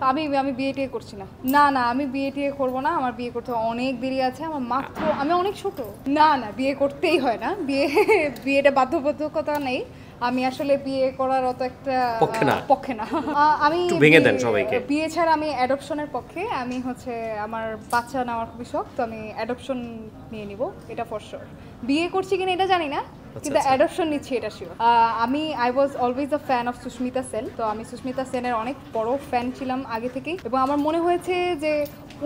আমি আমি বিয়ে করছি না, না না আমি বিয়ে করবো না, আমার বিয়ে করতে অনেক দেরি আছে, আমার মাত্র, আমি অনেক ছোট। না না বিয়ে করতেই হয় না, বিয়েটা বাধ্যবাধকতা নেই। আমি আসলে বিয়ে করার অত একটা পক্ষে না। আমি ভেঙে দেন সবাইকে। বিয়ে ছাড়া আমি অ্যাডপশনের পক্ষে। আমি হচ্ছে আমার বাচ্চা নেওয়ার খুবই শখ, তো আমি অ্যাডপশন নিয়ে নিব, এটা ফর শিওর। বিয়ে করছি কিনা এটা জানি না, কিন্তু অ্যাডপশন নিচ্ছি এটা sure. I was always a fan of Sushmita Sen, তো আমি সুস্মিতা সেনের অনেক বড় ফ্যান ছিলাম আগে থেকেই, এবং আমার মনে হয়েছে যে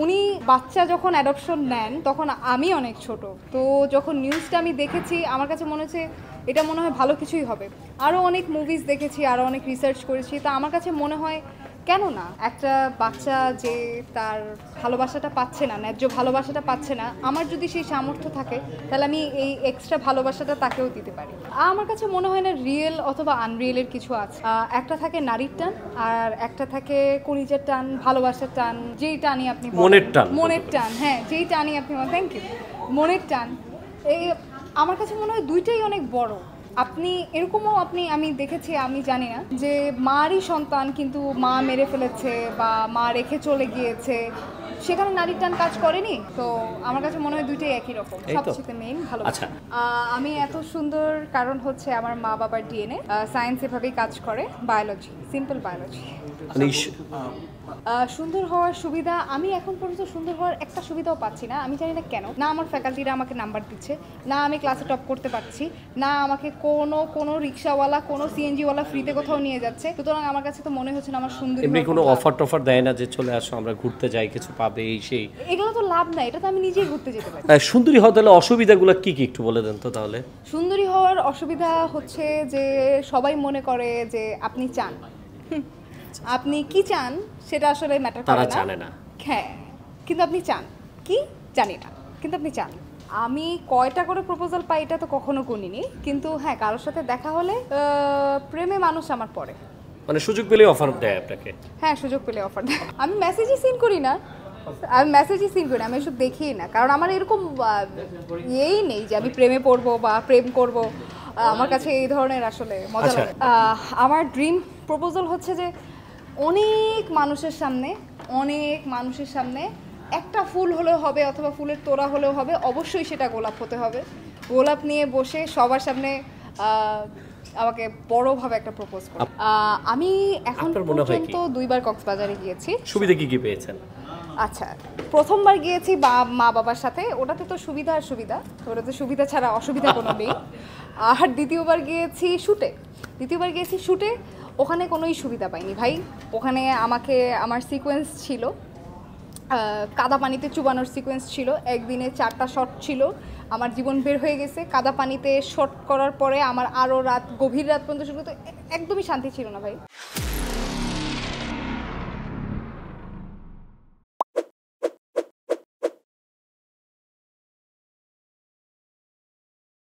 উনি বাচ্চা যখন অ্যাডপশন নেন তখন আমি অনেক ছোট, তো যখন নিউজটা আমি দেখেছি আমার কাছে মনে হচ্ছে এটা মনে হয় ভালো কিছুই হবে। আরও অনেক মুভিজ দেখেছি, আরও অনেক রিসার্চ করেছি, তো আমার কাছে মনে হয় কেন না, একটা বাচ্চা যে তার ভালোবাসাটা পাচ্ছে না, ন্যায্য ভালোবাসাটা পাচ্ছে না, আমার যদি সেই সামর্থ্য থাকে তাহলে আমি এই এক্সট্রা ভালোবাসাটা তাকেও দিতে পারি। আমার কাছে মনে হয় না রিয়েল অথবা আনরিয়েলের কিছু আছে। একটা থাকে নারীর টান, আর একটা থাকে কলিজার টান, ভালোবাসার টান, যেই টানি আপনি মনের টান, হ্যাঁ যেই টানি আপনি, থ্যাংক ইউ, মনের টান। এই আমার কাছে মনে হয় দুইটাই অনেক বড়। আপনি এরকমও আমি দেখেছি, আমি জানি না, যে মারই সন্তান কিন্তু মা মেরে ফেলেছে বা মা রেখে চলে গিয়েছে, সেখানে নারীর টান কাজ করেনি। তো আমার কাছে মনে হয় দুইটাই একই রকম, সবচেয়ে মেইন ভালোবাসা। আমি এত সুন্দর কারণ হচ্ছে আমার মা বাবার ডিএনএ, সায়েন্স এভাবেই কাজ করে, বায়োলজি, সিম্পল বায়োলজি। সুন্দর হওয়ার সুবিধা, আমি এখন পর্যন্ত সুন্দর হওয়ার একটা সুবিধাও পাচ্ছি না, আমি জানি না কেন। না আমার ফ্যাকাল্টিরা আমাকে নাম্বার দিচ্ছে, না আমি ক্লাসে টপ করতে পারছি, না আমাকে কোনো রিক্সাওয়ালা, কোনো সিএনজিওয়ালা ফ্রিতে কোথাও নিয়ে যাচ্ছে। সুতরাং আমার কাছে তো মনে হচ্ছে না আমার সুন্দর, এমনি কোনো অফার টফার দেয় না যে চলে আসো আমরা ঘুরতে যাই, কিছু পাবে এই সেই? এগুলো তো লাভ নাই, এটা তো আমি নিজেই ঘুরতে যেতে পারি। সুন্দরী হওয়ার তাহলে অসুবিধাগুলো কি কি একটু বলে দেন তো তাহলে। সুন্দরী হওয়ার অসুবিধা হচ্ছে যে সবাই মনে করে যে আপনি চান, আপনি কি চান সেটা আসলে ম্যাটার করে না, তারা জানে না। হ্যাঁ কিন্তু আপনি চান কি জানি না, কিন্তু আপনি চান। আমি কয়টা করে প্রপোজাল পাই এটা তো কখনো গুনিনি, কিন্তু হ্যাঁ কারোর সাথে দেখা হলে প্রেমে মানুষ আমার পড়ে, মানে সুযোগ পেলে অফার দেয় আপনাকে? হ্যাঁ সুযোগ পেলে অফার দেয়। আমি মেসেজই সিন করি না, আমি এসব দেখি না, কারণ আমার এরকম ইয়েই নেই যে আমি প্রেমে পড়বো বা প্রেম করব। আমার কাছে এই ধরনের আসলে মজা লাগে। আমার ড্রিম প্রপোজাল হচ্ছে যে অনেক মানুষের সামনে একটা ফুল হলেও হবে, অথবা ফুলের তোড়া হলেও হবে, অবশ্যই সেটা গোলাপ হতে হবে। গোলাপ নিয়ে বসে সবার সামনে আমাকে বড়ভাবে একটা প্রপোজ করব। আমি এখন পর্যন্ত 2বার কক্সবাজারে গিয়েছি। সুবিধা কি কি পেয়েছেন? আচ্ছা, প্রথমবার গিয়েছি মা বাবার সাথে, ওটাতে তো সুবিধা আর সুবিধা, ওটাতে সুবিধা ছাড়া অসুবিধা কোনো নেই। আর দ্বিতীয়বার গিয়েছি শুটে, ওখানে কোনোই সুবিধা পাইনি ভাই। ওখানে আমার সিকোয়েন্স ছিল, কাদা পানিতে চুবানোর সিকোয়েন্স ছিল, একদিনে 4টা শট ছিল, আমার জীবন বের হয়ে গেছে। কাদা পানিতে শট করার পরে আমার আরও গভীর রাত পর্যন্ত শুরু করতে একদমই শান্তি ছিল না ভাই।